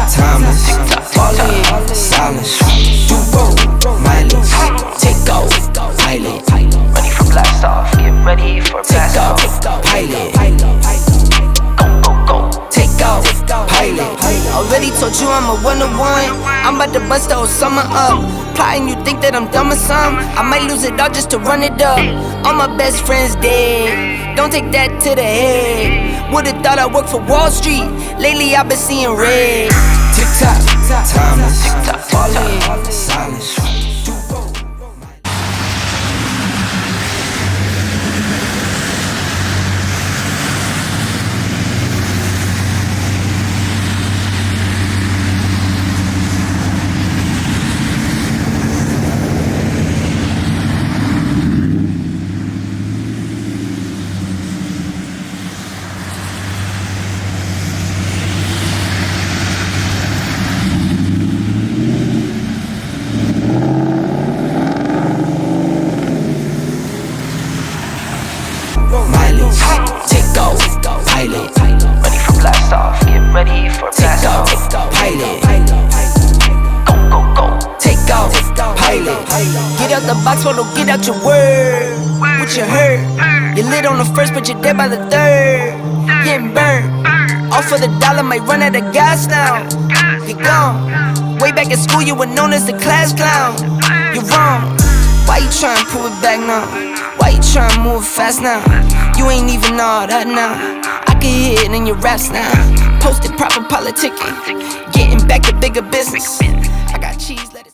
timeless, falling, silence. You roll, mileage, take off, pilot. Ready for blast off, get ready for blast off. Pilot, Go. take off, pilot. Already told you I'm a one-on-one. I'm about to bust the whole summer up. Plotting, you think that I'm dumb or something? I might lose it all just to run it up. All my best friends dead, don't take that to the head. Would've thought I worked for Wall Street. Lately I've been seeing red. Tick tock, timeless, falling, silence. Mileage, take off, pilot. Ready for blast off, get ready for blast off. Pilot, Go. take off, pilot. Get out the box, photo, get out your word. What you heard? You lit on the first, but you're dead by the third. Getting burned. All for the dollar, might run out of gas now. You're gone. Way back in school, you were known as the class clown. You're wrong. Why you trying to pull it back now? Why you trying to move fast now? You ain't even all that now. I can hear it in your raps now. Posted proper politicking, getting back to bigger business. I got cheese, lettuce.